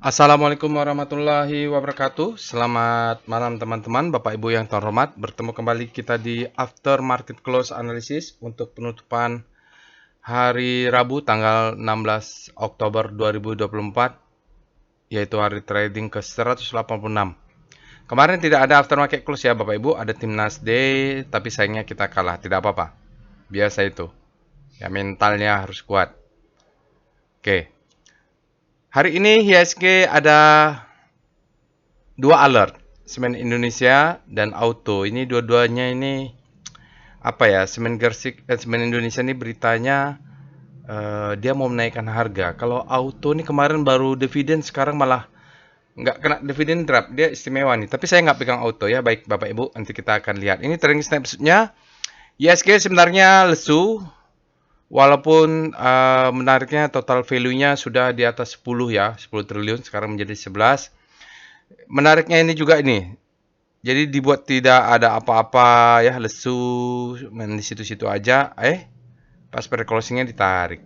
Assalamualaikum warahmatullahi wabarakatuh. Selamat malam teman-teman, Bapak Ibu yang terhormat. Bertemu kembali kita di After Market Close Analysis untuk penutupan hari Rabu tanggal 16 Oktober 2024, yaitu hari trading ke 186. Kemarin tidak ada After Market Close ya Bapak Ibu, ada Timnas Day, tapi sayangnya kita kalah. Tidak apa-apa, biasa itu. Ya, mentalnya harus kuat. Oke. Hari ini IHSG ada dua alert, Semen Indonesia dan Auto. Ini dua-duanya ini apa ya? Semen Indonesia ini beritanya dia mau menaikkan harga. Kalau Auto ini kemarin baru dividen, sekarang malah nggak kena dividen drop. Dia istimewa nih. Tapi saya nggak pegang Auto ya. Baik Bapak Ibu, nanti kita akan lihat. Ini trading snapshotnya. IHSG sebenarnya lesu. Walaupun menariknya total value-nya sudah di atas 10 ya, 10 triliun, sekarang menjadi 11. Menariknya ini juga ini. Jadi dibuat tidak ada apa-apa ya, lesu, main di situ-situ aja. Pas pre-closingnya ditarik.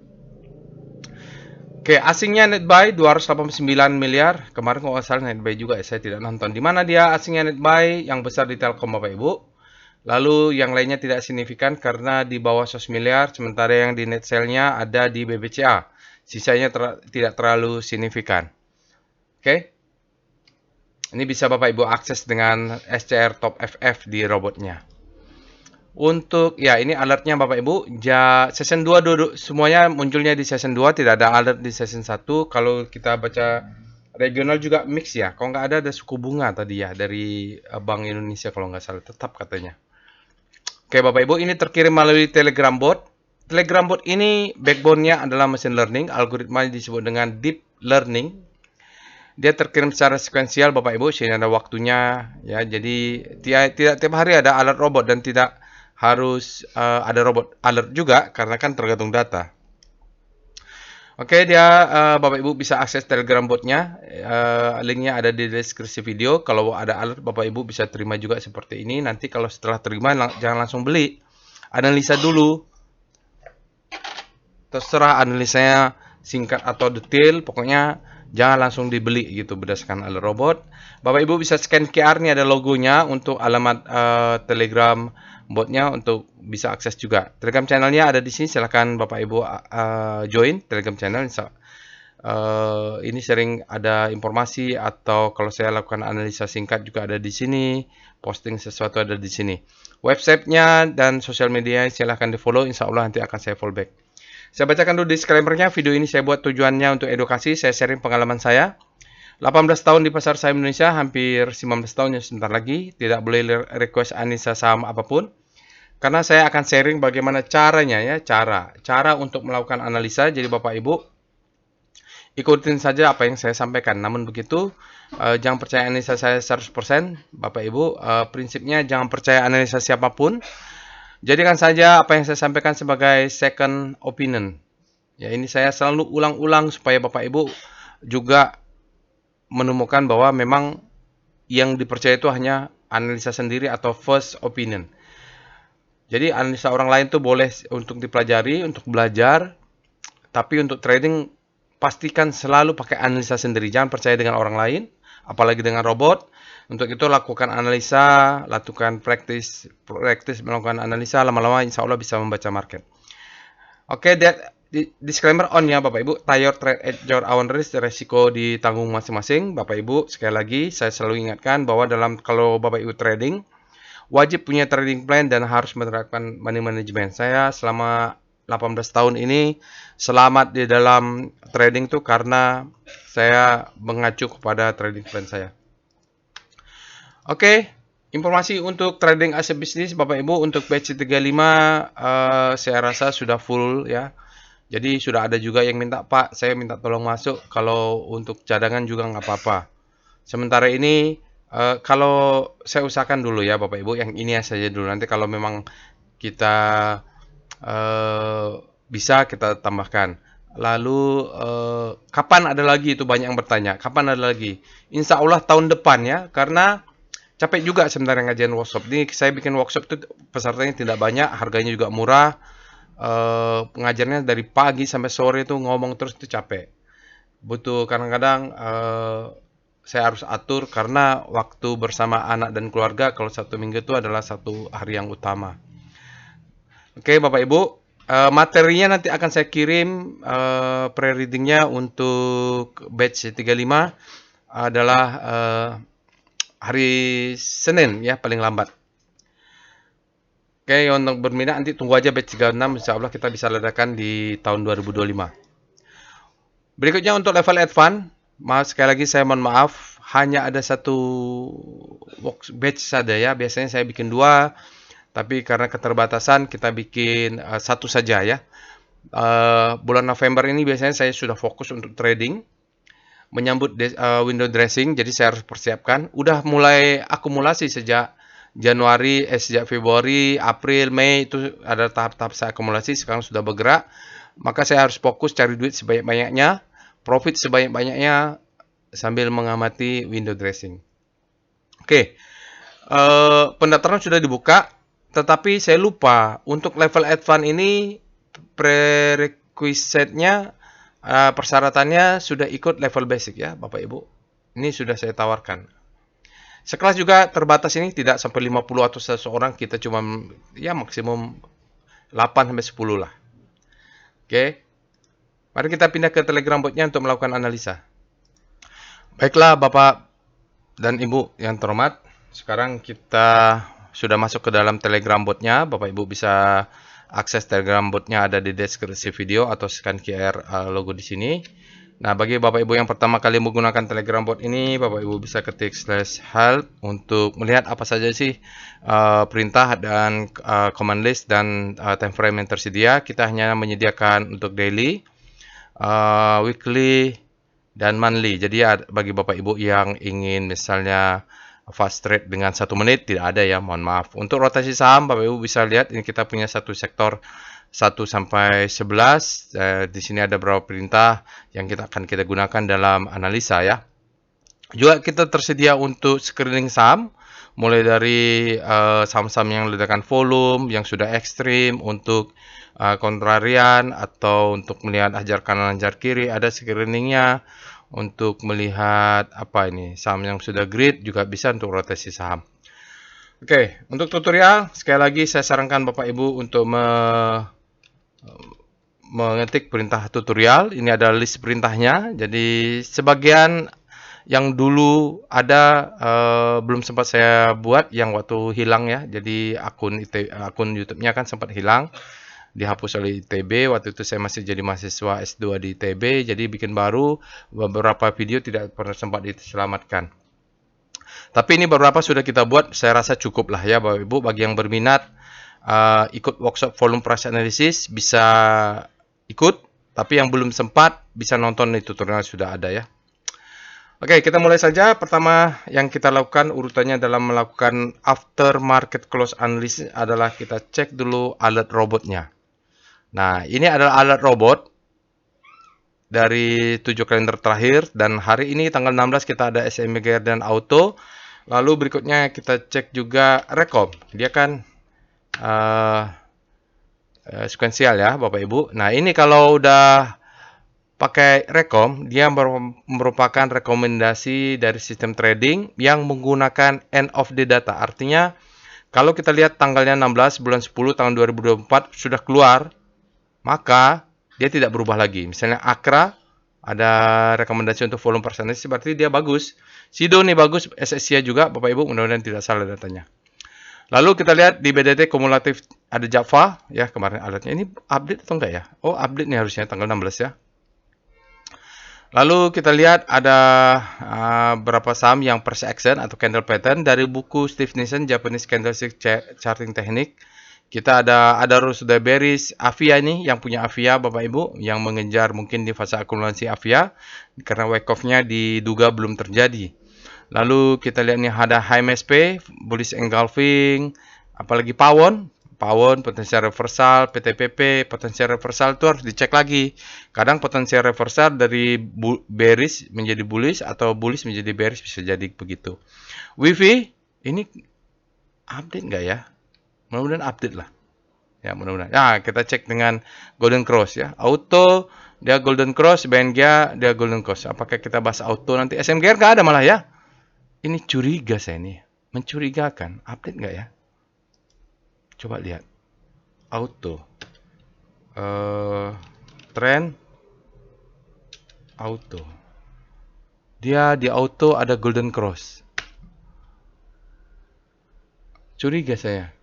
Oke, asingnya net buy 289 miliar. Kemarin kalau nggak salah net buy juga ya, saya tidak nonton. Di mana dia asingnya net buy? Yang besar di Telkom Bapak Ibu. Lalu yang lainnya tidak signifikan karena di bawah 100 miliar. Sementara yang di net sale-nya ada di BBCA. Sisanya tidak terlalu signifikan. Oke. Ini bisa Bapak Ibu akses dengan SCR Top FF di robotnya. Untuk ya ini alertnya Bapak Ibu, season 2 semuanya munculnya di season 2, tidak ada alert di season 1. Kalau kita baca regional juga mix ya. Kalau nggak ada suku bunga tadi ya dari Bank Indonesia kalau nggak salah, tetap katanya. Oke Bapak Ibu, ini terkirim melalui Telegram bot. Telegram bot ini backbone-nya adalah machine learning, algoritma disebut dengan deep learning. Dia terkirim secara sekuensial Bapak Ibu, sehingga ada waktunya ya. Jadi tidak tiap hari ada alert robot dan tidak harus ada robot alert juga karena kan tergantung data. Oke, Bapak Ibu bisa akses Telegram botnya. Linknya ada di deskripsi video. Kalau ada alert Bapak Ibu bisa terima juga seperti ini. Nanti kalau setelah terima jangan langsung beli. Analisa dulu. Terserah analisanya singkat atau detail, pokoknya jangan langsung dibeli gitu berdasarkan alert robot. Bapak Ibu bisa scan QR, nih ada logonya untuk alamat Telegram botnya untuk bisa akses juga. Telegram channelnya ada di sini, silahkan Bapak Ibu join Telegram channel. Ini sering ada informasi atau kalau saya lakukan analisa singkat juga ada di sini, posting sesuatu ada di sini. Websitenya dan sosial media silahkan di follow, insya Allah nanti akan saya follow back. Saya bacakan dulu disclaimer-nya. Video ini saya buat tujuannya untuk edukasi. Saya sharing pengalaman saya. 18 tahun di pasar saham Indonesia, hampir 19 tahun ya sebentar lagi. Tidak boleh request analisa saham apapun. Karena saya akan sharing bagaimana caranya ya, cara untuk melakukan analisa. Jadi Bapak Ibu ikutin saja apa yang saya sampaikan. Namun begitu, jangan percaya analisa saya 100%. Bapak Ibu, prinsipnya jangan percaya analisa siapapun. Jadikan saja apa yang saya sampaikan sebagai second opinion. Ya, ini saya selalu ulang-ulang supaya Bapak Ibu juga menemukan bahwa memang yang dipercaya itu hanya analisa sendiri atau first opinion. Jadi analisa orang lain itu boleh untuk dipelajari, untuk belajar, tapi untuk trading pastikan selalu pakai analisa sendiri. Jangan percaya dengan orang lain, apalagi dengan robot. Untuk itu lakukan analisa, lakukan praktis melakukan analisa, lama-lama insya Allah bisa membaca market. Oke, disclaimer on ya Bapak Ibu, your trade at your own risk, resiko ditanggung masing-masing. Bapak Ibu, sekali lagi saya selalu ingatkan bahwa kalau Bapak Ibu trading, wajib punya trading plan dan harus menerapkan money management. Saya selama 18 tahun ini selamat di dalam trading tuh karena saya mengacu kepada trading plan saya. Oke, informasi untuk trading aset bisnis Bapak Ibu untuk batch 35 saya rasa sudah full ya. Jadi sudah ada juga yang minta, Pak, saya minta tolong masuk. Kalau untuk cadangan juga nggak apa-apa. Sementara ini kalau saya usahakan dulu ya Bapak Ibu, yang ini saja dulu. Nanti kalau memang kita bisa kita tambahkan. Lalu kapan ada lagi, itu banyak yang bertanya. Kapan ada lagi? Insya Allah tahun depan ya, karena capek juga sebenarnya ngajarin workshop. Ini saya bikin workshop itu pesertanya tidak banyak, harganya juga murah. Pengajarnya dari pagi sampai sore itu ngomong terus itu capek. butuh kadang-kadang saya harus atur karena waktu bersama anak dan keluarga kalau satu minggu itu adalah satu hari yang utama. Oke, Bapak Ibu, materinya nanti akan saya kirim pre-readingnya untuk batch 35 adalah hari Senin ya paling lambat. Oke, untuk berminat nanti tunggu aja batch 36, insya Allah kita bisa ledakan di tahun 2025. Berikutnya untuk level advance, sekali lagi saya mohon maaf, hanya ada satu batch saja ya. Biasanya saya bikin 2, tapi karena keterbatasan kita bikin 1 saja ya. Bulan November ini biasanya saya sudah fokus untuk trading, menyambut window dressing, jadi saya harus persiapkan. Udah mulai akumulasi sejak Januari, sejak Februari, April, Mei itu ada tahap-tahap saya akumulasi. Sekarang sudah bergerak, maka saya harus fokus cari duit sebanyak-banyaknya, profit sebanyak-banyaknya sambil mengamati window dressing. Oke, pendaftaran sudah dibuka, tetapi saya lupa untuk level advance ini prerequisite-nya persyaratannya sudah ikut level basic ya Bapak Ibu. Ini sudah saya tawarkan. Sekelas juga terbatas ini tidak sampai 50 atau seseorang, kita cuma ya maksimum 8 sampai 10 lah. Oke. Mari kita pindah ke Telegram botnya untuk melakukan analisa. Baiklah Bapak dan Ibu yang terhormat, sekarang kita sudah masuk ke dalam Telegram botnya. Bapak Ibu bisa akses Telegram botnya ada di deskripsi video atau scan QR logo di sini. Nah, bagi Bapak Ibu yang pertama kali menggunakan Telegram bot ini, Bapak Ibu bisa ketik /help untuk melihat apa saja sih perintah dan command list dan time frame yang tersedia. Kita hanya menyediakan untuk daily, weekly, dan monthly. Jadi bagi Bapak Ibu yang ingin misalnya fast trade dengan 1 menit, tidak ada ya, mohon maaf. Untuk rotasi saham, Bapak Ibu bisa lihat ini kita punya satu sektor 1 sampai 11. Di sini ada beberapa perintah yang kita gunakan dalam analisa ya. Juga kita tersedia untuk screening saham, mulai dari saham-saham yang ledakan volume, yang sudah ekstrim, untuk kontrarian atau untuk melihat hajar kanan hajar kiri, ada screeningnya. Untuk melihat apa ini, saham yang sudah grid juga bisa untuk rotasi saham. Oke, untuk tutorial sekali lagi saya sarankan Bapak Ibu untuk mengetik perintah tutorial. Ini adalah list perintahnya. Jadi sebagian yang dulu ada belum sempat saya buat yang waktu hilang ya. Jadi akun YouTube-nya kan sempat hilang, dihapus oleh ITB. Waktu itu saya masih jadi mahasiswa S2 di ITB, jadi bikin baru, beberapa video tidak pernah sempat diselamatkan. Tapi ini beberapa sudah kita buat, saya rasa cukup lah ya Bapak Ibu. Bagi yang berminat ikut workshop volume price analysis bisa ikut, tapi yang belum sempat bisa nonton nih tutorial sudah ada ya. Oke, kita mulai saja. Pertama yang kita lakukan urutannya dalam melakukan after market close analysis adalah kita cek dulu alert robotnya. Nah, ini adalah alert robot dari 7 kalender terakhir, dan hari ini tanggal 16 kita ada SMGR dan auto. Lalu berikutnya kita cek juga rekom. Dia kan sekuensial ya Bapak Ibu. Nah, ini kalau udah pakai rekom, dia merupakan rekomendasi dari sistem trading yang menggunakan end of the data. Artinya kalau kita lihat tanggalnya 16 bulan 10 tahun 2024 sudah keluar, maka dia tidak berubah lagi. Misalnya Akra ada rekomendasi untuk volume percentage, berarti dia bagus. Sido nih bagus, SSCI juga Bapak Ibu, mudah-mudahan tidak salah datanya. Lalu kita lihat di BDT kumulatif ada Java ya, kemarin alertnya. Ini update atau enggak ya? Oh, update nih harusnya tanggal 16 ya. Lalu kita lihat ada beberapa saham yang price action atau candle pattern dari buku Steve Nissen Japanese Candlestick Charting Technique. Kita ada sudah bearish Avia ini, yang punya Avia Bapak Ibu, yang mengejar mungkin di fase akumulasi Avia karena wake off-nya diduga belum terjadi. Lalu kita lihat nih ada HMSP, bullish engulfing, apalagi Pawon, potensial reversal, PTPP, potensial reversal itu harus dicek lagi. Kadang potensial reversal dari bearish menjadi bullish atau bullish menjadi bearish, bisa jadi begitu. WiFi ini update nggak ya? Mudah-mudahan update lah. Ya, mudah-mudahan. Nah, kita cek dengan Golden Cross ya. Auto dia golden cross, BNG dia golden cross. Apakah kita bahas auto nanti? SMGR nggak ada malah ya. Ini curiga saya nih, mencurigakan. Update nggak ya? Coba lihat. Auto. Trend. Auto. Dia di auto ada golden cross. Curiga saya.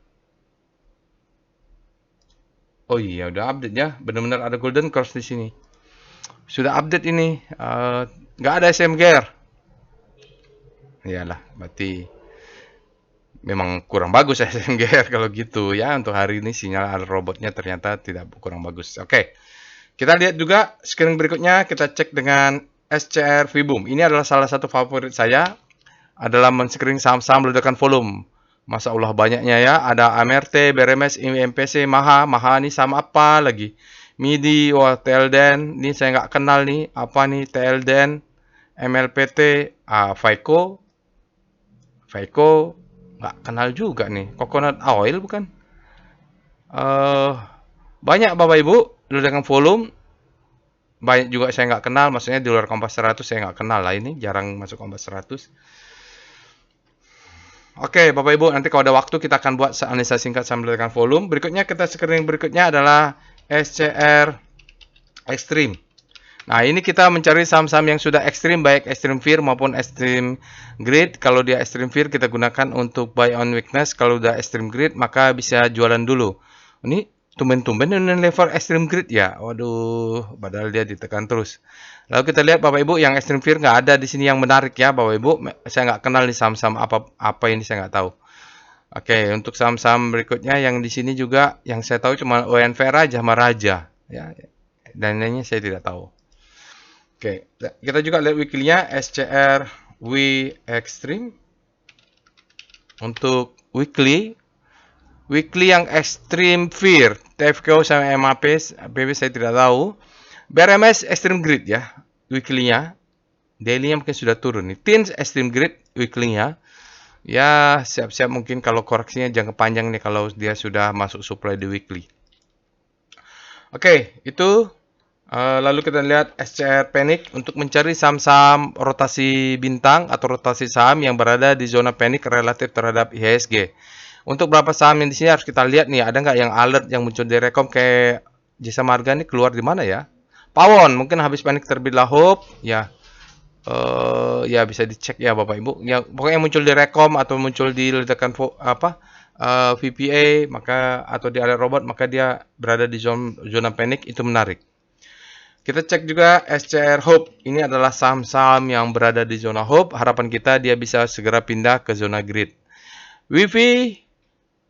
Oh iya, udah update ya. Benar-benar ada golden cross di sini. Sudah update ini. Nggak ada SMGR. Iyalah, berarti memang kurang bagus SMGR kalau gitu ya. Untuk hari ini sinyal robotnya ternyata tidak kurang bagus. Oke. Kita lihat juga screen berikutnya. Kita cek dengan SCR VBOOM. Ini adalah salah satu favorit saya. Adalah men-screen saham-saham ledakan volume. Masya Allah banyaknya ya. Ada AMRT, BRMS, MPC, Maha. Maha ini sama apa lagi? MIDI, wah TLDN. Ini saya nggak kenal nih. Apa nih TLDN? MLPT, FICO. FICO nggak kenal juga nih. Coconut oil bukan? Banyak Bapak Ibu ledakan volume. Banyak juga saya nggak kenal. Maksudnya di luar Kompas 100 saya nggak kenal lah ini. Jarang masuk Kompas 100. Oke, Bapak Ibu, nanti kalau ada waktu kita akan buat analisa singkat saham ledakan volume. Berikutnya kita screening berikutnya adalah SCR Extreme. Nah, ini kita mencari saham-saham yang sudah ekstrim, baik Extreme Fear maupun Extreme Greed. Kalau dia Extreme Fear kita gunakan untuk buy on weakness. Kalau udah Extreme Greed maka bisa jualan dulu. Ini tumben-tumben ini level Extreme Greed ya. Waduh, padahal dia ditekan terus. Lalu kita lihat Bapak Ibu yang Extreme Fear nggak ada di sini yang menarik ya Bapak Ibu. Saya nggak kenal nih saham-saham apa ini saya nggak tahu. Oke, untuk saham-saham berikutnya yang di sini juga yang saya tahu cuma ONVR aja sama Raja ya. Dan lainnya saya tidak tahu. Oke, kita juga lihat weekly-nya SCR W Extreme. Untuk weekly yang Extreme Fear, TFKO sama MAP, saya tidak tahu. BRMS Extreme Greed ya, weekly-nya. Daily-nya mungkin sudah turun nih. TINS Extreme Greed weekly-nya. Ya, siap-siap mungkin kalau koreksinya jangka panjang nih kalau dia sudah masuk supply di weekly. Oke, itu lalu kita lihat SCR Panic untuk mencari saham-saham rotasi bintang atau rotasi saham yang berada di zona panic relatif terhadap IHSG. Untuk berapa saham yang di sini harus kita lihat nih, ada nggak yang alert yang muncul di rekom kayak Jasa Marga ini keluar di mana ya? Pawon mungkin habis panik terbitlah Hope ya. Ya bisa dicek ya Bapak Ibu. Ya pokoknya muncul di rekom atau muncul di ledakan VPA maka atau di alert robot maka dia berada di zona panik itu menarik. Kita cek juga SCR Hope. Ini adalah saham-saham yang berada di zona Hope. Harapan kita dia bisa segera pindah ke zona Greed. Wifi,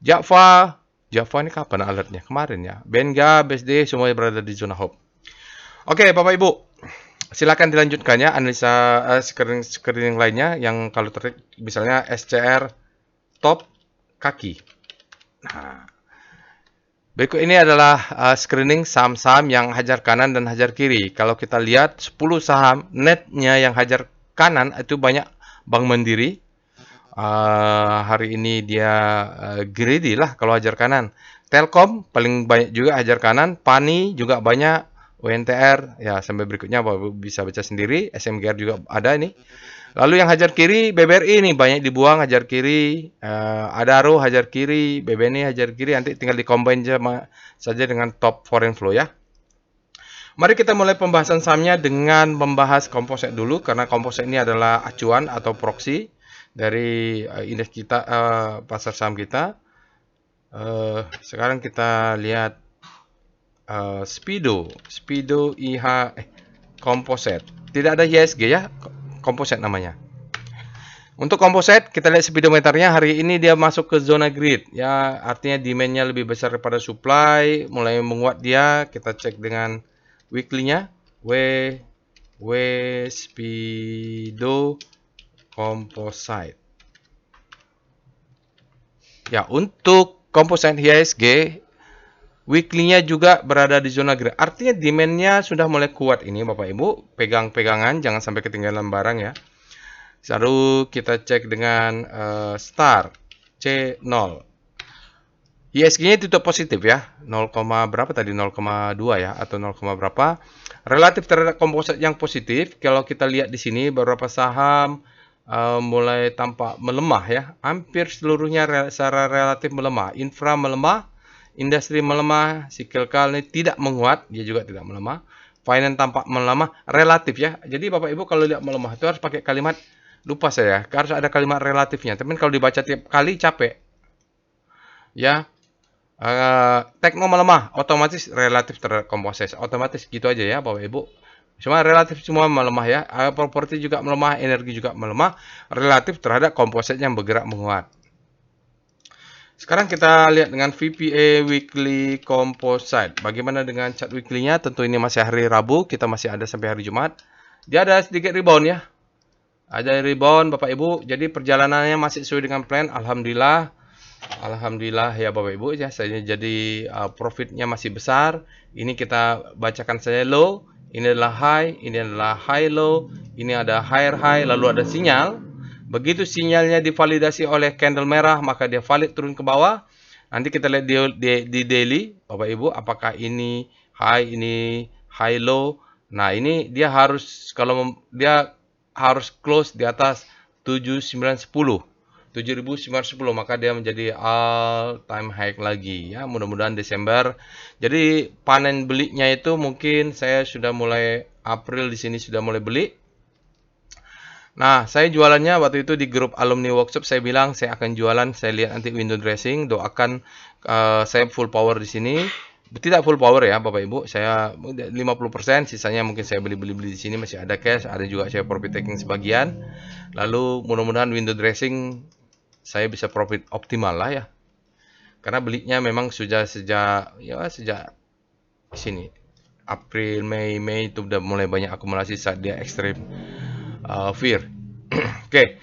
Java ini kapan alertnya? Kemarin ya. Benga, BSD semuanya berada di zona Hope. Oke, Bapak Ibu. Silakan dilanjutkannya analisa screening lainnya yang kalau tertarik misalnya SCR top kaki. Nah, berikut ini adalah screening saham-saham yang hajar kanan dan hajar kiri. Kalau kita lihat 10 saham netnya yang hajar kanan itu banyak Bank Mandiri. Hari ini dia greedy lah kalau hajar kanan. Telkom paling banyak juga hajar kanan. Pani juga banyak. UNTR ya sampai berikutnya bisa baca sendiri. SMGR juga ada ini. Lalu yang hajar kiri BBRI ini banyak dibuang hajar kiri. Adaro hajar kiri, BBNI hajar kiri. Nanti tinggal dikombin saja dengan top foreign flow ya. Mari kita mulai pembahasan sahamnya dengan membahas komposit dulu karena komposit ini adalah acuan atau proxy dari indeks kita pasar saham kita. Sekarang kita lihat Speedo IH komposit. Tidak ada IHSG ya, komposit namanya. Untuk komposit kita lihat speedometernya hari ini dia masuk ke zona greed ya, artinya demand-nya lebih besar daripada supply, mulai menguat dia. Kita cek dengan weekly-nya Speedo Composite. Ya, untuk komposit IHSG weekly-nya juga berada di zona greed. Artinya demand-nya sudah mulai kuat ini Bapak Ibu. Pegang-pegangan jangan sampai ketinggalan barang ya. Lalu kita cek dengan Star C0. ISG-nya tutup positif ya, 0, berapa tadi, 0,2 ya, atau 0, berapa. Relatif terhadap komposit yang positif, kalau kita lihat di sini beberapa saham mulai tampak melemah ya. Hampir seluruhnya secara relatif melemah. Infra melemah, industri melemah, cyclical ini tidak menguat, dia juga tidak melemah. Finance tampak melemah, relatif ya. Jadi Bapak Ibu kalau lihat melemah itu harus pakai kalimat, lupa saya, harus ada kalimat relatifnya. Tapi kalau dibaca tiap kali capek ya. Tekno melemah, otomatis relatif terhadap komposit, otomatis gitu aja ya Bapak Ibu. Cuma relatif semua melemah ya. Properti juga melemah, energi juga melemah, relatif terhadap komposit yang bergerak menguat. Sekarang kita lihat dengan VPA Weekly Composite. Bagaimana dengan chart weekly-nya? Tentu ini masih hari Rabu, kita masih ada sampai hari Jumat. Dia ada sedikit rebound ya. Ada rebound Bapak Ibu. Jadi perjalanannya masih sesuai dengan plan, alhamdulillah. Alhamdulillah ya Bapak Ibu ya, saya jadi profitnya masih besar. Ini kita bacakan saja low, ini adalah high, ini adalah high low, ini ada higher high, lalu ada sinyal. Begitu sinyalnya divalidasi oleh candle merah, maka dia valid turun ke bawah. Nanti kita lihat di daily Bapak Ibu, apakah ini high low. Nah, ini dia harus, kalau dia harus close di atas 7910. 7.910, maka dia menjadi all time high lagi ya. Mudah-mudahan Desember. Jadi panen belinya itu mungkin saya sudah mulai April di sini sudah mulai beli. Nah, saya jualannya waktu itu di grup alumni workshop, saya bilang saya akan jualan, saya lihat nanti window dressing, doakan saya full power di sini. Tidak full power ya Bapak Ibu, saya 50%, sisanya mungkin saya beli-beli di sini, masih ada cash, ada juga saya profit taking sebagian. Lalu mudah-mudahan window dressing saya bisa profit optimal lah ya. Karena belinya memang sudah sejak sini April, Mei itu udah mulai banyak akumulasi saat dia ekstrim fear. Oke.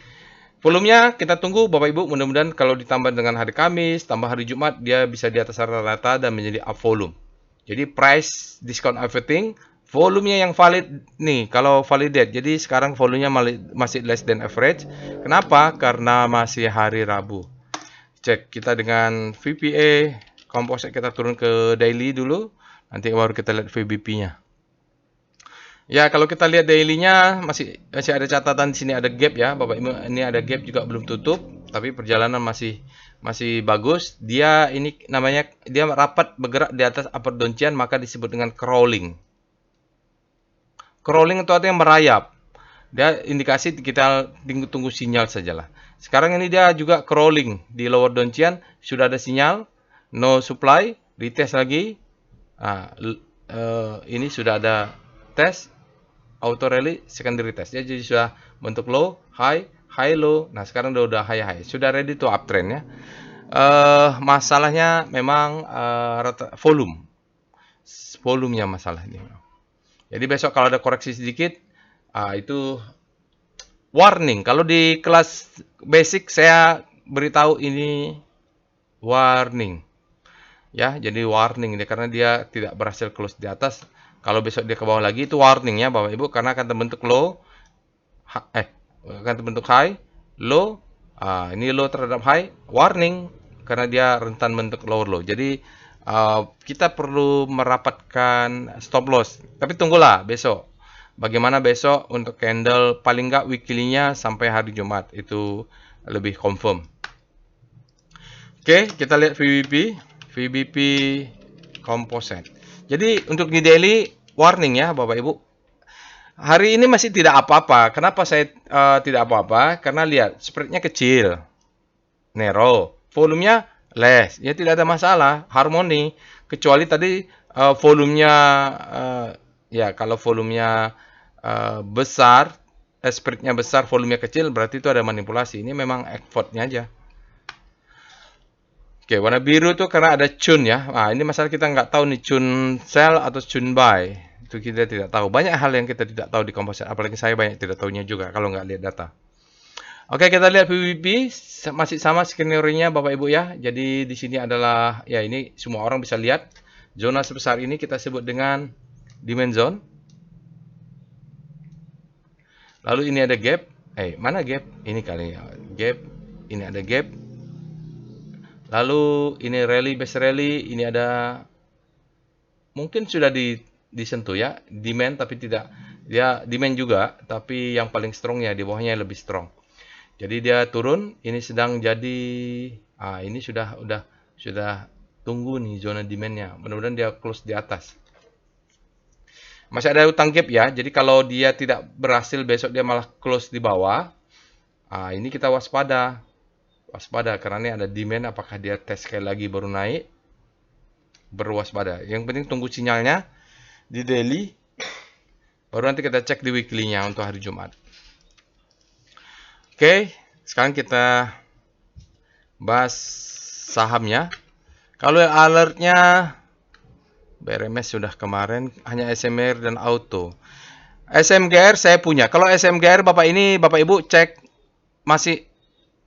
Volumenya kita tunggu Bapak Ibu, mudah-mudahan kalau ditambah dengan hari Kamis, tambah hari Jumat, dia bisa di atas rata-rata dan menjadi up volume. Jadi price, discount everything, volumenya yang valid nih, kalau validate. Jadi sekarang volumenya masih less than average. Kenapa? Karena masih hari Rabu. Cek kita dengan VPA, composite kita turun ke daily dulu, nanti baru kita lihat VBP-nya. Ya, kalau kita lihat daily-nya masih ada catatan di sini, ada gap ya, Bapak Ibu. Ini ada gap juga belum tutup, tapi perjalanan masih bagus. Dia ini namanya, dia rapat bergerak di atas upper downtrend, maka disebut dengan crawling. Crawling itu artinya merayap. Dia indikasi kita tunggu sinyal sajalah. Sekarang ini dia juga crawling di lower downtrend, sudah ada sinyal, no supply, retest lagi. Ini sudah ada tes auto rally secondary test. Jadi sudah bentuk low, high, low. Nah, sekarang udah high. Sudah ready to uptrend ya. Masalahnya memang volumenya masalah ini. Jadi besok kalau ada koreksi sedikit, itu warning. Kalau di kelas basic saya beritahu ini warning. Ya, jadi warning ini karena dia tidak berhasil close di atas. Kalau besok dia ke bawah lagi itu warning ya Bapak Ibu, karena akan terbentuk low, akan terbentuk high, low. Ini low terhadap high, warning karena dia rentan bentuk lower low. Jadi kita perlu merapatkan stop loss. Tapi tunggulah besok. Bagaimana besok untuk candle paling nggak weekly-nya sampai hari Jumat itu lebih confirm. Oke, kita lihat VBP composite. Jadi untuk di daily warning ya Bapak Ibu. Hari ini masih tidak apa-apa. Kenapa saya tidak apa-apa? Karena lihat spreadnya kecil, narrow, volumenya less. Ya tidak ada masalah, harmoni. Kecuali tadi volumenya ya kalau volumenya besar, spreadnya besar, volumenya kecil, berarti itu ada manipulasi. Ini memang effortnya aja. Oke, warna biru itu karena ada chun ya. Nah, ini masalah kita nggak tahu nih chun sell atau chun buy. Itu kita tidak tahu. Banyak hal yang kita tidak tahu di composite. Apalagi saya banyak tidak tahunya juga kalau nggak lihat data. Oke, kita lihat VBP masih sama skenario-nya Bapak Ibu ya. Jadi di sini adalah ya ini semua orang bisa lihat. Zona sebesar ini kita sebut dengan demand zone. Lalu ini ada gap. Mana gap? Ini kali ya. Gap. Ini ada gap. Lalu ini rally, base rally, ini ada mungkin sudah disentuh ya, demand tapi tidak, dia demand juga, tapi yang paling strongnya di bawahnya lebih strong. Jadi dia turun, ini sedang jadi, ini sudah tunggu nih zona demandnya. Mudah-mudahan dia close di atas. Masih ada utang gap ya, jadi kalau dia tidak berhasil besok dia malah close di bawah, ini kita waspada. Waspada karena ini ada demand, apakah dia tes sekali lagi baru naik, berwaspada. Yang penting tunggu sinyalnya di daily, baru nanti kita cek di weekly-nya untuk hari Jumat. Oke, sekarang kita bahas sahamnya. Kalau yang alertnya BRMS sudah kemarin, hanya SMR dan auto. SMGR saya punya. Kalau SMGR Bapak Ibu cek, masih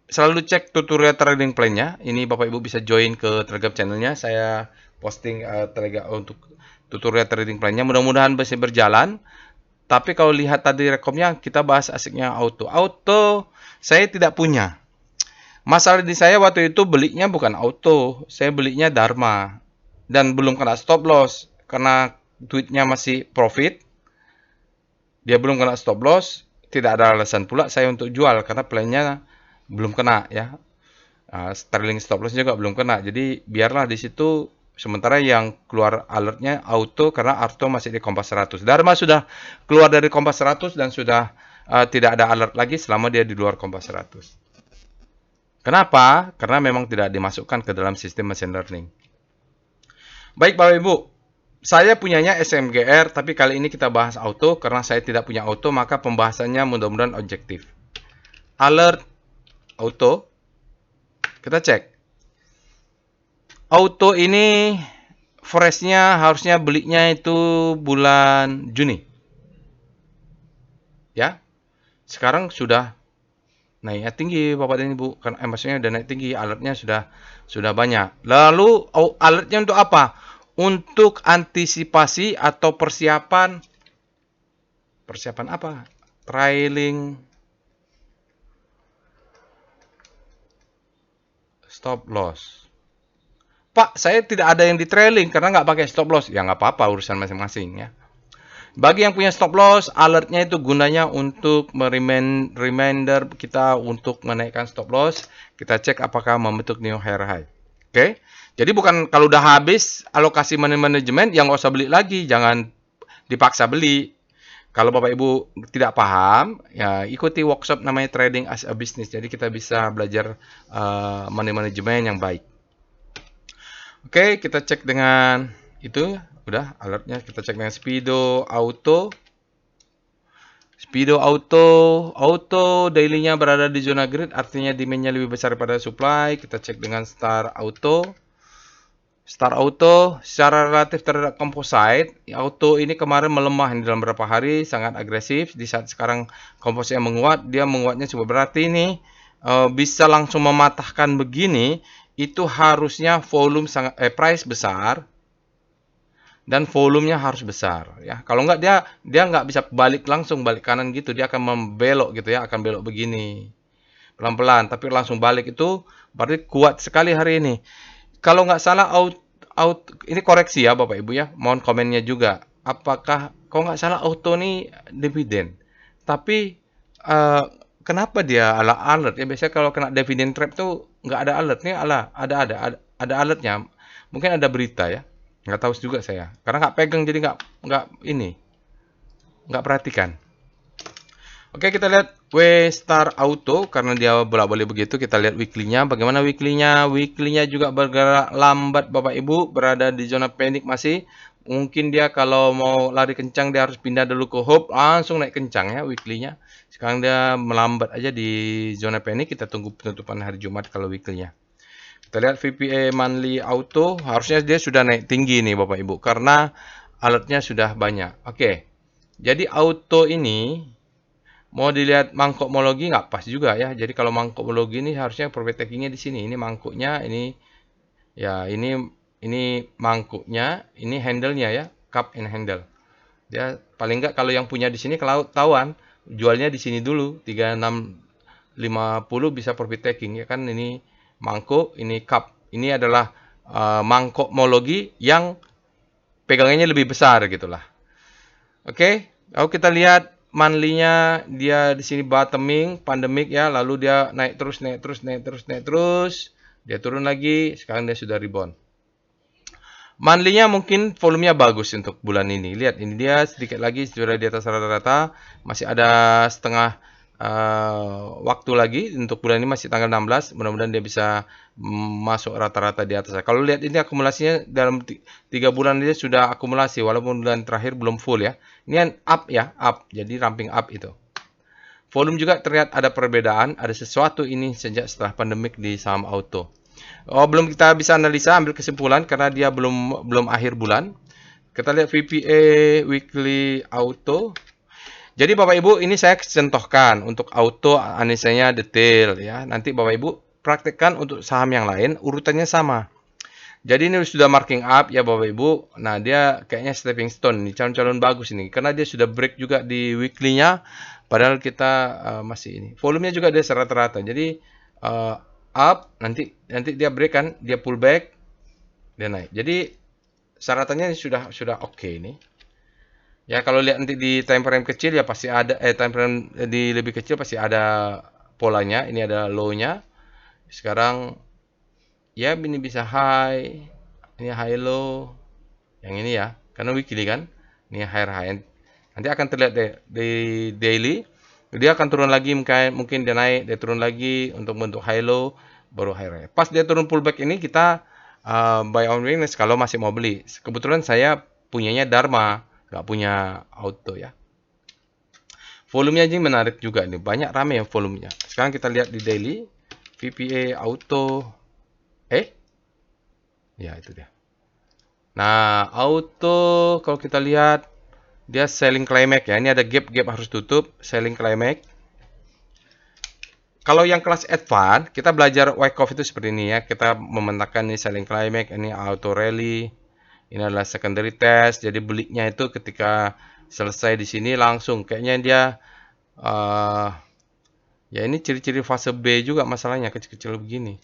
selalu cek tutorial trading plan-nya. Ini Bapak Ibu bisa join ke Telegram channel-nya. Saya posting Telegram untuk tutorial trading plan-nya. Mudah-mudahan bisa berjalan. Tapi kalau lihat tadi rekomnya, kita bahas asiknya auto. Auto saya tidak punya. Masalah di saya waktu itu belinya bukan auto, saya belinya Dharma. Dan belum kena stop loss. Karena duitnya masih profit, dia belum kena stop loss, tidak ada alasan pula saya untuk jual. Karena plannya belum kena ya. Sterling stop loss juga belum kena. Jadi biarlah di situ. Sementara yang keluar alertnya auto, karena auto masih di Kompas 100. Dharma sudah keluar dari Kompas 100 dan sudah tidak ada alert lagi selama dia di luar Kompas 100. Kenapa? Karena memang tidak dimasukkan ke dalam sistem machine learning. Baik Bapak Ibu, saya punyanya SMGR, tapi kali ini kita bahas auto. Karena saya tidak punya auto, maka pembahasannya mudah-mudahan objektif. Alert auto, kita cek. Auto ini fresh-nya harusnya belinya itu bulan Juni. Ya. Sekarang sudah naiknya tinggi Bapak dan Ibu. Kan maksudnya udah naik tinggi, alertnya sudah banyak. Lalu alertnya untuk apa? Untuk antisipasi atau persiapan apa? Trailing stop loss. Pak, saya tidak ada yang di trailing karena nggak pakai stop loss. Ya nggak apa-apa, urusan masing-masing ya. Bagi yang punya stop loss, alertnya itu gunanya untuk reminder kita untuk menaikkan stop loss. Kita cek apakah membentuk new higher high. Oke. Jadi bukan kalau udah habis alokasi money management, yang nggak usah beli lagi. Jangan dipaksa beli. Kalau Bapak Ibu tidak paham, ya ikuti workshop namanya Trading as a Business. Jadi kita bisa belajar money management yang baik. Oke, kita cek dengan itu. Udah alertnya, kita cek dengan Speedo Auto. Speedo Auto daily-nya berada di zona grid, artinya demand-nya lebih besar daripada supply. Kita cek dengan Star Auto. Star Auto secara relatif terhadap composite, auto ini kemarin melemah dalam beberapa hari, sangat agresif. Di saat sekarang composite menguat, dia menguatnya coba berarti ini bisa langsung mematahkan begini, itu harusnya volume sangat price besar dan volumenya harus besar ya. Kalau enggak dia nggak bisa balik langsung balik kanan gitu, dia akan membelok gitu ya, akan belok begini pelan-pelan, tapi langsung balik itu berarti kuat sekali hari ini. Kalau nggak salah ini koreksi ya Bapak Ibu ya, mohon komennya juga. Apakah kalau nggak salah auto ini dividen, tapi kenapa dia ala alert ya? Biasanya kalau kena dividen trap tuh nggak ada alertnya, ada alertnya. Mungkin ada berita ya, nggak tahu juga saya, karena nggak pegang jadi nggak perhatikan. Oke, kita lihat W-Star Auto, karena dia bolak-balik begitu, kita lihat weekly-nya. Bagaimana weekly-nya? Weekly-nya juga bergerak lambat Bapak Ibu, berada di zona panik masih. Mungkin dia kalau mau lari kencang, dia harus pindah dulu ke hope, langsung naik kencang ya weekly-nya. Sekarang dia melambat aja di zona panik, kita tunggu penutupan hari Jumat kalau weekly-nya. Kita lihat VPA Monthly Auto, harusnya dia sudah naik tinggi nih Bapak Ibu, karena alertnya sudah banyak. Oke, jadi auto ini mau dilihat mangkokmologi nggak pas juga ya. Jadi kalau mangkokmologi ini harusnya profit taking-nya di sini. Ini mangkuknya, ini ya ini mangkuknya, ini handle-nya ya, cup and handle. Dia paling nggak kalau yang punya di sini kalau ketahuan jualnya di sini dulu 3650 bisa profit taking ya kan. Ini mangkuk, ini cup. Ini adalah mangkok homologi yang pegangannya lebih besar gitulah. Oke, lalu kita lihat monthly-nya dia di sini bottoming, pandemic ya, lalu dia naik terus, naik terus, naik terus, naik terus, dia turun lagi, sekarang dia sudah rebound. Monthly-nya mungkin volumenya bagus untuk bulan ini. Lihat, ini dia sedikit lagi sudah di atas rata-rata, masih ada setengah waktu lagi untuk bulan ini, masih tanggal 16. Mudah-mudahan dia bisa masuk rata-rata di atas. Kalau lihat ini akumulasinya dalam 3 bulan dia sudah akumulasi, walaupun bulan terakhir belum full ya. Ini kan up ya, up. Jadi ramping up itu. Volume juga terlihat ada perbedaan, ada sesuatu ini sejak setelah pandemik di saham auto. Oh, belum kita bisa analisa, ambil kesimpulan karena dia belum akhir bulan. Kita lihat VPA weekly auto. Jadi Bapak Ibu, ini saya contohkan untuk auto analisanya detail ya. Nanti Bapak Ibu praktekkan untuk saham yang lain, urutannya sama. Jadi ini sudah marking up ya Bapak Ibu. Nah, dia kayaknya stepping stone ini, calon-calon bagus ini karena dia sudah break juga di weekly-nya. Padahal kita masih ini. Volumenya juga dia rata-rata. Jadi up, nanti dia break kan, dia pull back, dia naik. Jadi syaratannya sudah oke ini. Ya kalau lihat nanti di time frame kecil ya pasti ada time frame di lebih kecil pasti ada polanya. Ini ada low-nya. Sekarang ya ini bisa high, ini high low. Yang ini ya, karena weekly kan. Ini higher high. Nanti akan terlihat di daily. Dia akan turun lagi, mungkin dia naik, dia turun lagi untuk bentuk high low, baru high high. Pas dia turun pullback ini kita buy on weakness kalau masih mau beli. Kebetulan saya punyanya Dharma, nggak punya auto ya. Volumenya aja menarik juga nih, banyak rame yang volumenya. Sekarang kita lihat di daily, VPA auto, ya itu dia. Nah, auto kalau kita lihat dia selling climax ya. Ini ada gap harus tutup, selling climax. Kalau yang kelas advance, kita belajar Wyckoff itu seperti ini ya. Kita memetakan ini selling climax, ini auto rally. Ini adalah secondary test. Jadi belinya itu ketika selesai di sini langsung kayaknya dia ya ini ciri-ciri fase B juga masalahnya, kecil-kecil begini.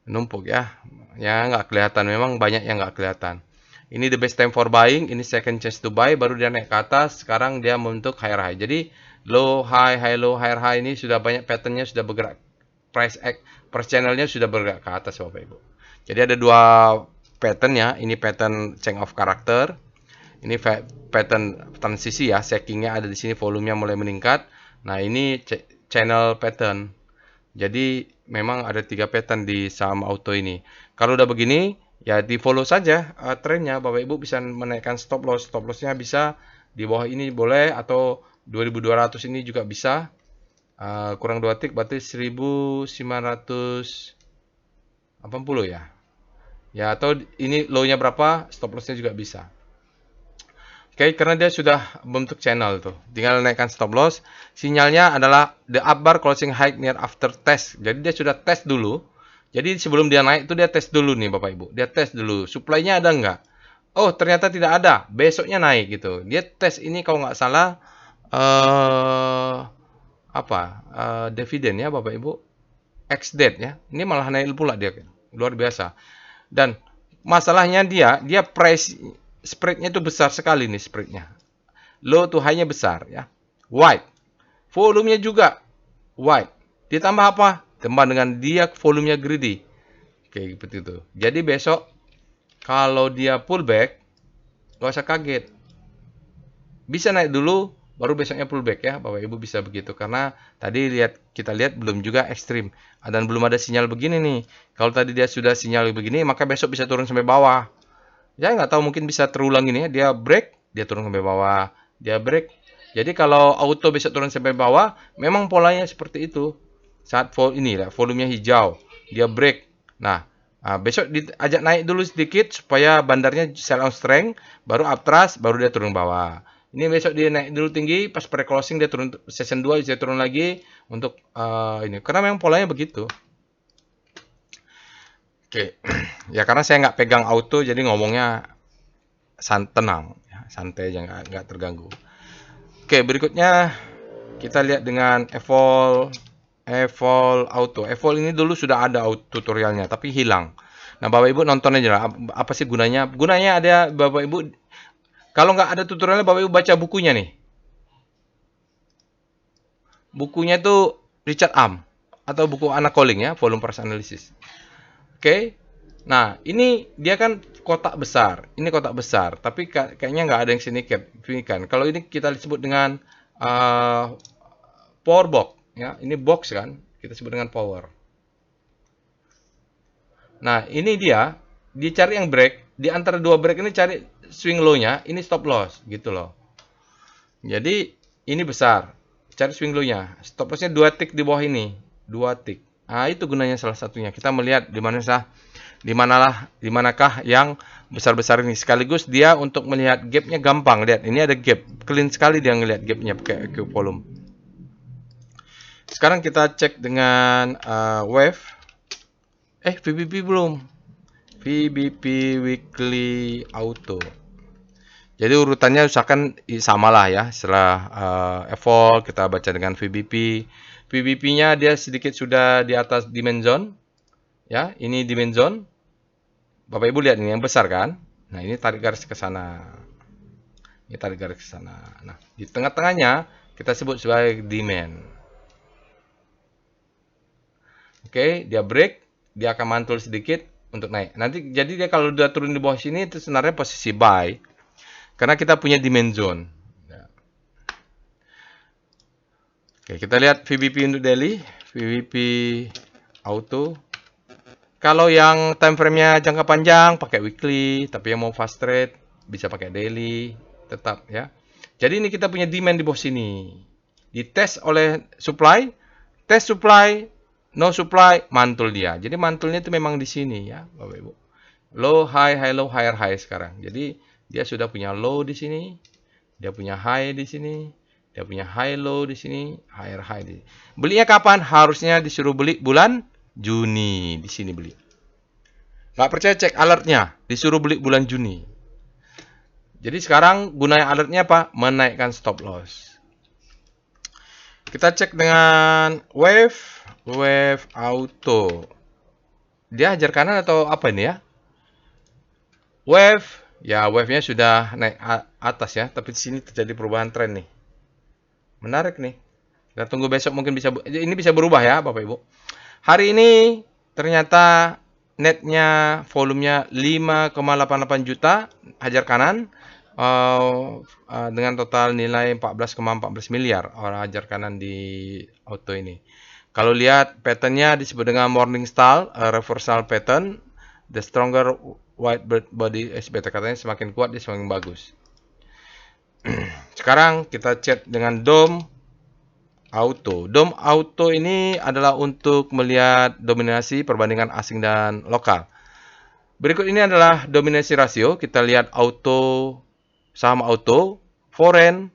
Numpuk ya. Ya nggak kelihatan, memang banyak yang nggak kelihatan. Ini the best time for buying, ini second chance to buy, baru dia naik ke atas, sekarang dia membentuk higher high. Jadi low high, high low, higher high ini sudah banyak patternnya sudah bergerak. Price channelnya sudah bergerak ke atas Bapak Ibu. Jadi ada dua pattern ya, ini pattern change of character, ini pattern transisi ya, shackingnya ada di sini, volumenya mulai meningkat. Nah ini channel pattern. Jadi memang ada 3 pattern di saham auto ini. Kalau udah begini, ya di follow saja trennya. Bapak Ibu bisa menaikkan stop loss. Stop lossnya bisa di bawah ini boleh, atau 2200 ini juga bisa. Kurang 2 tick berarti 1980 ya. Ya atau ini low-nya berapa, stop lossnya juga bisa. Oke, karena dia sudah bentuk channel tuh. Tinggal naikkan stop loss. Sinyalnya adalah the up bar closing high near after test. Jadi dia sudah tes dulu. Jadi sebelum dia naik itu dia tes dulu nih Bapak Ibu. Dia tes dulu. Supply-nya ada nggak? Oh, ternyata tidak ada. Besoknya naik gitu. Dia tes ini kalau nggak salah dividen ya Bapak Ibu. Ex-date ya. Ini malah naik pula dia. Luar biasa. Dan masalahnya dia price spreadnya itu besar sekali nih spreadnya. Low to high-nya besar ya. Wide. Volumenya juga wide. Ditambah apa? Tambah dengan dia volumenya greedy. Kayak seperti itu. Jadi besok kalau dia pullback, gak usah kaget. Bisa naik dulu, baru besoknya pullback ya. Bapak Ibu bisa begitu. Karena tadi kita lihat belum juga ekstrim. Dan belum ada sinyal begini nih. Kalau tadi dia sudah sinyal begini, maka besok bisa turun sampai bawah. Ya nggak tahu, mungkin bisa terulang ini ya. Dia break, dia turun sampai bawah. Dia break. Jadi kalau auto bisa turun sampai bawah, memang polanya seperti itu. Saat volumenya hijau, dia break. Nah, besok diajak naik dulu sedikit supaya bandarnya sell on strength, baru up trust, baru dia turun bawah. Ini besok dia naik dulu tinggi, pas pre-closing dia turun session 2, dia turun lagi untuk ini. Karena memang polanya begitu. Oke, ya karena saya nggak pegang auto, jadi ngomongnya tenang, ya, santai aja, nggak terganggu. Oke, berikutnya kita lihat dengan Evol Auto. Evol ini dulu sudah ada tutorialnya, tapi hilang. Nah, Bapak Ibu nonton aja lah. Apa sih gunanya? Gunanya ada Bapak Ibu. Kalau nggak ada tutorialnya, Bapak Ibu baca bukunya nih. Bukunya itu Richard Am atau buku Anna Colling ya, Volume Price Analysis. Oke. Nah, ini dia kan kotak besar. Ini kotak besar, tapi kayaknya nggak ada yang signifikan. Kalau ini kita sebut dengan power box ya. Ini box kan, kita sebut dengan power. Nah, ini dia cari yang break, di antara dua break ini cari swing low-nya, ini stop loss gitu loh. Jadi ini besar, cari swing low-nya. Stop loss-nya 2 tick di bawah ini, 2 tick. Nah, itu gunanya salah satunya. Kita melihat di manakah yang besar-besar ini. Sekaligus dia untuk melihat gap-nya gampang. Lihat, ini ada gap. Clean sekali dia ngelihat gap-nya pakai EQ volume. Sekarang kita cek dengan wave. VBP belum. VBP Weekly Auto. Jadi urutannya usahakan samalah ya. Setelah evol kita baca dengan VBP. VBP-nya dia sedikit sudah di atas demand zone. Ya, ini demand zone. Bapak Ibu lihat ini yang besar kan? Nah, ini tarik garis ke sana. Ini tarik garis ke sana. Nah, di tengah-tengahnya kita sebut sebagai demand. Oke, dia break, dia akan mantul sedikit untuk naik. Nanti jadi dia kalau udah turun di bawah sini itu sebenarnya posisi buy. Karena kita punya demand zone. Oke, kita lihat VBP untuk daily, VBP auto. Kalau yang time frame-nya jangka panjang pakai weekly, tapi yang mau fast trade bisa pakai daily, tetap ya. Jadi ini kita punya demand di bawah sini. Dites oleh supply, test supply, no supply, mantul dia. Jadi mantulnya itu memang di sini ya, Bapak Ibu. Low, high, high, low, higher, high sekarang. Jadi dia sudah punya low di sini, dia punya high di sini, dia punya high low di sini, higher high di sini. Belinya kapan? Harusnya disuruh beli bulan Juni. Di sini beli. Nggak percaya cek alertnya. Disuruh beli bulan Juni. Jadi sekarang gunanya alertnya apa? Menaikkan stop loss. Kita cek dengan wave auto. Dia hajar kanan atau apa ini ya? Wave-nya sudah naik atas ya, tapi di sini terjadi perubahan tren nih. Menarik nih. Kita tunggu besok mungkin ini bisa berubah ya, Bapak Ibu. Hari ini ternyata netnya volumenya 5,88 juta hajar kanan dengan total nilai 14,14 miliar orang hajar kanan di auto ini. Kalau lihat patternnya disebut dengan morning star reversal pattern, the stronger white body is better, katanya semakin kuat dia semakin bagus. Sekarang kita cek dengan DOM Auto. DOM Auto ini adalah untuk melihat dominasi perbandingan asing dan lokal. Berikut ini adalah dominasi rasio. Kita lihat auto, saham auto, foreign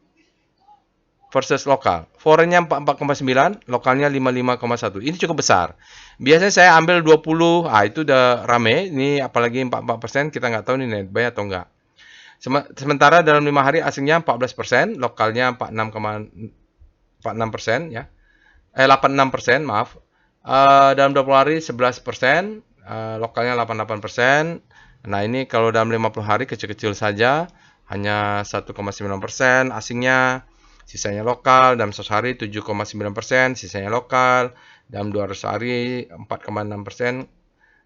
versus lokal. Foreignnya 44,9, lokalnya 55,1. Ini cukup besar. Biasanya saya ambil 20, itu udah rame. Ini apalagi 44%, kita nggak tahu ini net buy atau enggak. Sementara dalam 5 hari asingnya 14%, lokalnya 46% ya. 86%, maaf. Dalam 20 hari 11%, lokalnya 88%. Nah, ini kalau dalam 50 hari kecil-kecil saja, hanya 1,9%, asingnya, sisanya lokal. Dalam 100 hari 7,9%, sisanya lokal. Dalam 200 hari 4,6%,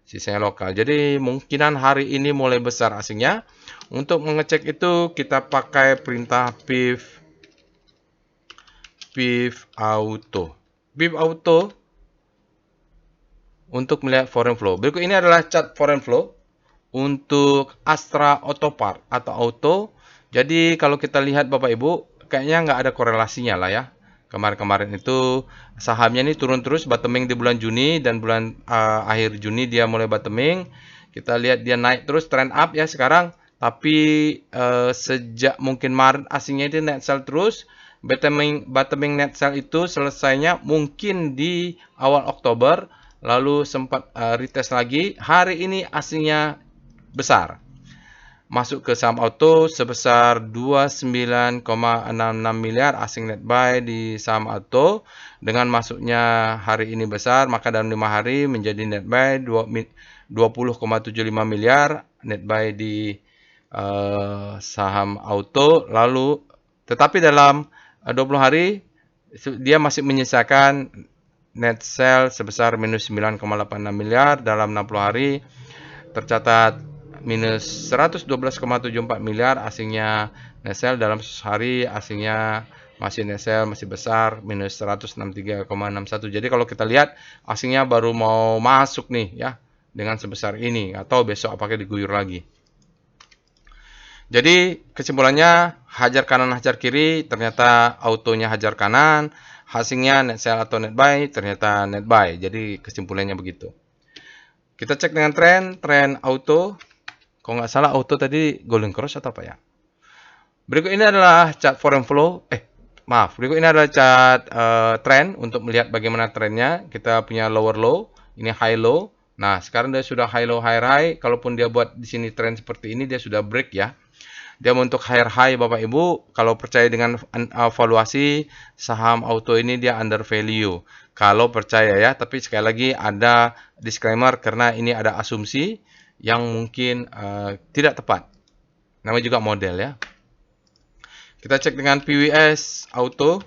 sisanya lokal. Jadi mungkinan hari ini mulai besar asingnya. Untuk mengecek itu kita pakai perintah PIF auto. PIF auto untuk melihat foreign flow. Berikut ini adalah chart foreign flow untuk Astra Autopart atau auto. Jadi kalau kita lihat Bapak Ibu, kayaknya nggak ada korelasinya lah ya. Kemarin-kemarin itu sahamnya ini turun terus, bottoming di bulan Juni dan bulan akhir Juni dia mulai bottoming. Kita lihat dia naik terus, trend up ya sekarang. Tapi sejak mungkin Maret asingnya itu net sell terus. Bottoming net sell itu selesainya mungkin di awal Oktober. Lalu sempat retest lagi. Hari ini asingnya besar. masuk ke saham auto sebesar 29,66 miliar asing net buy di saham auto. Dengan masuknya hari ini besar, maka dalam 5 hari menjadi net buy 20,75 miliar net buy di saham auto. Lalu tetapi dalam 20 hari dia masih menyisakan net sell sebesar minus 9,86 miliar. Dalam 60 hari tercatat minus 112,74 miliar asingnya net sell. Dalam sehari asingnya masih net sell masih besar minus 163,61. Jadi kalau kita lihat asingnya baru mau masuk nih ya dengan sebesar ini, atau besok apakah diguyur lagi. Jadi kesimpulannya hajar kanan hajar kiri, ternyata autonya hajar kanan, asingnya net sell atau net buy ternyata net buy. Jadi kesimpulannya begitu. Kita cek dengan tren auto. Kalau nggak salah auto tadi golden cross atau apa ya. Berikut ini adalah chart foreign flow. Berikut ini adalah chart tren untuk melihat bagaimana trennya. Kita punya lower low, ini high low. Nah, sekarang dia sudah high low high high. Kalaupun dia buat di sini tren seperti ini, dia sudah break ya. Dia untuk higher high Bapak Ibu, kalau percaya dengan valuasi saham auto ini dia under value. Kalau percaya ya, tapi sekali lagi ada disclaimer karena ini ada asumsi yang mungkin tidak tepat. Namanya juga model ya. Kita cek dengan PWS auto.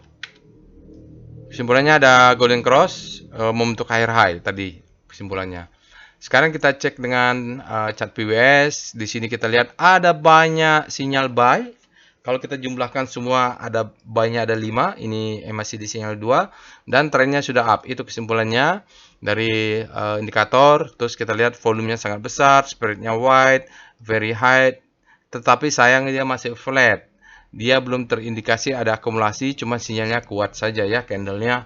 Kesimpulannya ada golden cross membentuk higher high tadi kesimpulannya. Sekarang kita cek dengan chart PWS. Di sini kita lihat ada banyak sinyal buy. Kalau kita jumlahkan semua ada buy-nya ada 5. Ini masih di sinyal 2 dan trennya sudah up. Itu kesimpulannya dari indikator. Terus kita lihat volumenya sangat besar, spread-nya wide, very high. Tetapi sayangnya dia masih flat. Dia belum terindikasi ada akumulasi, cuma sinyalnya kuat saja ya candle-nya.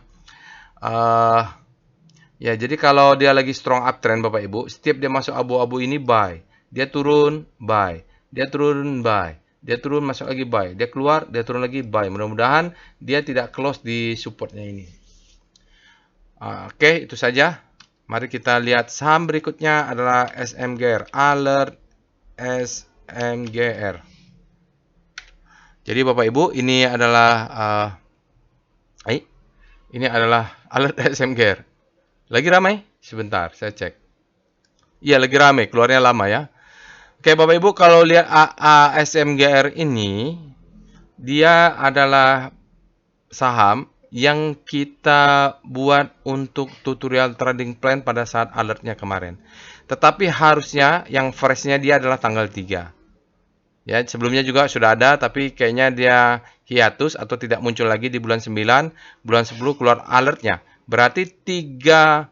Ya, jadi kalau dia lagi strong uptrend Bapak Ibu, setiap dia masuk abu-abu ini buy, dia turun buy, dia turun buy, dia turun masuk lagi buy, dia keluar, dia turun lagi buy. Mudah-mudahan dia tidak close di supportnya ini. Oke, itu saja. Mari kita lihat saham berikutnya adalah SMGR, Alert SMGR. Jadi Bapak Ibu, ini adalah Alert SMGR. Lagi ramai? Sebentar, saya cek. Iya, lagi ramai. Keluarnya lama ya. Oke, Bapak Ibu, kalau lihat ASMGR ini, dia adalah saham yang kita buat untuk tutorial trading plan pada saat alertnya kemarin. Tetapi harusnya yang freshnya dia adalah tanggal 3. Ya, sebelumnya juga sudah ada, tapi kayaknya dia hiatus atau tidak muncul lagi di bulan 9. Bulan 10 keluar alertnya. Berarti 3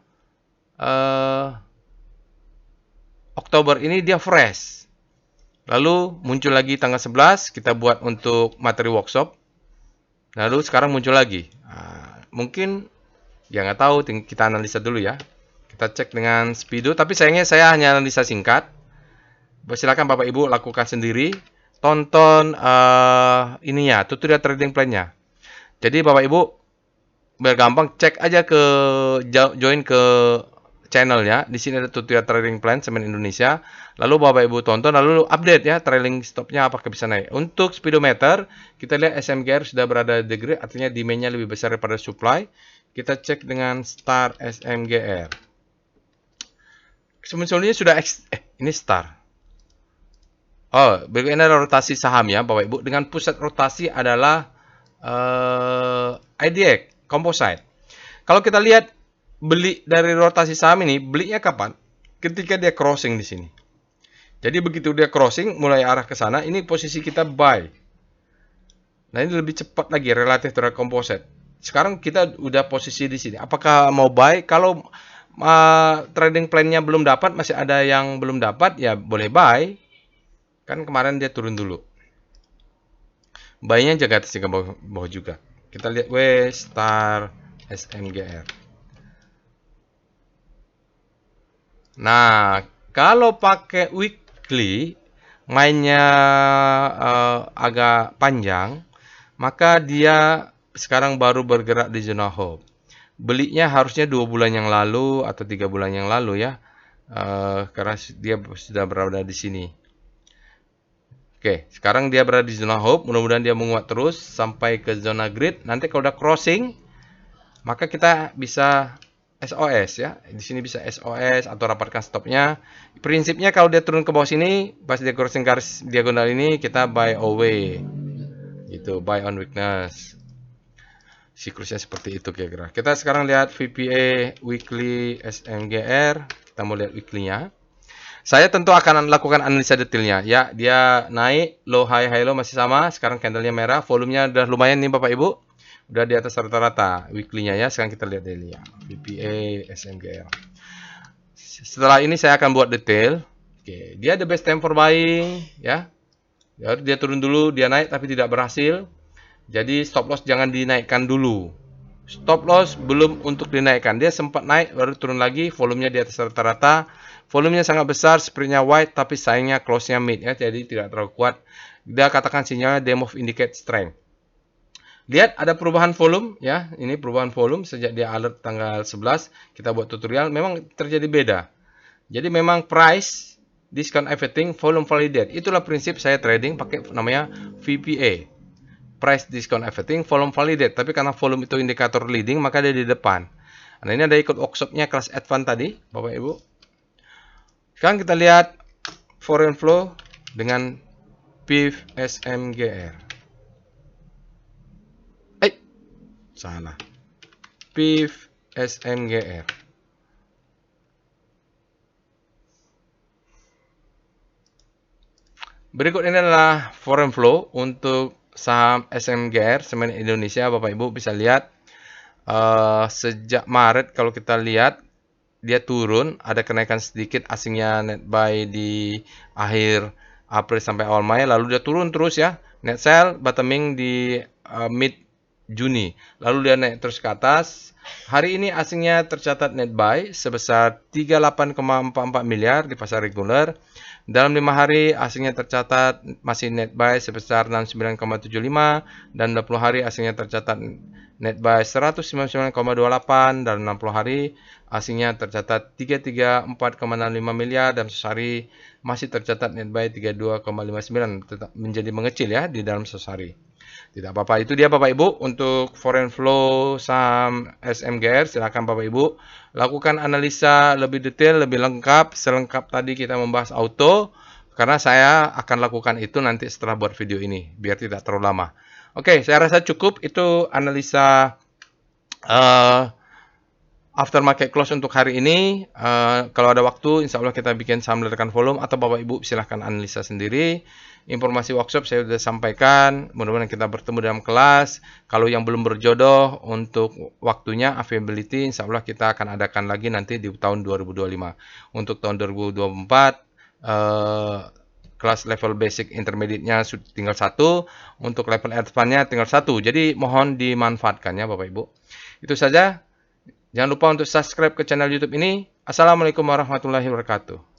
Oktober ini dia fresh. Lalu muncul lagi tanggal 11, kita buat untuk materi workshop. Lalu sekarang muncul lagi. Mungkin, ya nggak tahu, kita analisa dulu ya. Kita cek dengan Speedo, tapi sayangnya saya hanya analisa singkat. Silakan Bapak Ibu lakukan sendiri. Tonton ininya, tutorial trading plan-nya. Jadi Bapak Ibu, biar gampang, cek aja join ke channelnya. Di sini ada tutorial trading plan Semen Indonesia. Lalu Bapak Ibu tonton, lalu update ya trailing stopnya apakah bisa naik. Untuk speedometer, kita lihat SMGR sudah berada di degree, artinya demand-nya lebih besar daripada supply. Kita cek dengan Star SMGR. Sebelumnya sudah ini Star. Berikut ini adalah rotasi saham ya Bapak Ibu. Dengan pusat rotasi adalah IDX Composite. Kalau kita lihat beli dari rotasi saham ini, belinya kapan? Ketika dia crossing di sini. Jadi begitu dia crossing, mulai arah ke sana, ini posisi kita buy. Nah, ini lebih cepat lagi relatif terhadap composite. Sekarang kita udah posisi di sini. Apakah mau buy? Kalau trading plan-nya belum dapat, masih ada yang belum dapat, ya boleh buy. Kan kemarin dia turun dulu. Buy-nya jaga atas jaga bawah juga. Kita lihat Star SMGR. Nah, kalau pakai weekly, mainnya agak panjang, maka dia sekarang baru bergerak di zona hold. Belinya harusnya 2 bulan yang lalu atau 3 bulan yang lalu ya, karena dia sudah berada di sini. Oke, sekarang dia berada di zona hope. Mudah-mudahan dia menguat terus sampai ke zona grid. Nanti kalau udah crossing, maka kita bisa SOS ya. Di sini bisa SOS atau rapatkan stopnya. Prinsipnya kalau dia turun ke bawah sini, pas dia crossing garis diagonal ini, kita buy away. Gitu, buy on weakness. Siklusnya seperti itu kira-kira. Kita sekarang lihat VPA weekly SMGR. Kita mau lihat weekly-nya. Saya tentu akan lakukan analisa detailnya. Ya, dia naik, low, high, high, low masih sama. Sekarang candlenya merah, volumenya udah lumayan nih Bapak Ibu. Udah di atas rata-rata weekly-nya ya. Sekarang kita lihat daily ya. VPA, SMGR. Setelah ini saya akan buat detail. Oke, dia the best time for buying ya. Dia turun dulu, dia naik tapi tidak berhasil. Jadi stop loss jangan dinaikkan dulu. Stop loss belum untuk dinaikkan. Dia sempat naik baru turun lagi, volumenya di atas rata-rata. Volumenya sangat besar, spreadnya wide tapi sayangnya close-nya mid ya, jadi tidak terlalu kuat. Dia katakan sinyalnya demo indicate strength. Lihat ada perubahan volume ya. Ini perubahan volume sejak dia alert tanggal 11 kita buat tutorial memang terjadi beda. Jadi memang price discount everything volume validate. Itulah prinsip saya trading pakai namanya VPA. Price discount everything volume validate. Tapi karena volume itu indikator leading maka dia di depan. Nah, ini ada ikut workshopnya kelas advance tadi, Bapak Ibu. Sekarang kita lihat foreign flow dengan PIF SMGR. Salah. PIF SMGR. Berikut ini adalah foreign flow untuk saham SMGR, Semen Indonesia. Bapak Ibu bisa lihat sejak Maret kalau kita lihat dia turun, ada kenaikan sedikit asingnya net buy di akhir April sampai awal Mei, lalu dia turun terus ya. Net sell bottoming di mid Juni, lalu dia naik terus ke atas. Hari ini asingnya tercatat net buy sebesar 38,44 miliar di pasar reguler. Dalam 5 hari asingnya tercatat masih net buy sebesar 69,75 dan 20 hari asingnya tercatat net buy 199,28 dan 60 hari asingnya tercatat 334,65 miliar dan sehari masih tercatat net buy 32,59, tetap menjadi mengecil ya di dalam sehari. Tidak apa-apa, itu dia Bapak Ibu untuk foreign flow saham SMGR. Silakan Bapak Ibu lakukan analisa lebih detail, lebih lengkap. Selengkap tadi kita membahas auto karena saya akan lakukan itu nanti setelah buat video ini biar tidak terlalu lama. Oke, saya rasa cukup itu analisa aftermarket close untuk hari ini. Kalau ada waktu, insya Allah kita bikin saham ledakan volume atau Bapak Ibu silahkan analisa sendiri. Informasi workshop saya sudah sampaikan. Mudah-mudahan kita bertemu dalam kelas. Kalau yang belum berjodoh untuk waktunya availability, insya Allah kita akan adakan lagi nanti di tahun 2025. Untuk tahun 2024 kelas level basic intermediate-nya tinggal 1, untuk level advance-nya tinggal 1. Jadi mohon dimanfaatkan ya Bapak Ibu. Itu saja. Jangan lupa untuk subscribe ke channel YouTube ini. Assalamualaikum warahmatullahi wabarakatuh.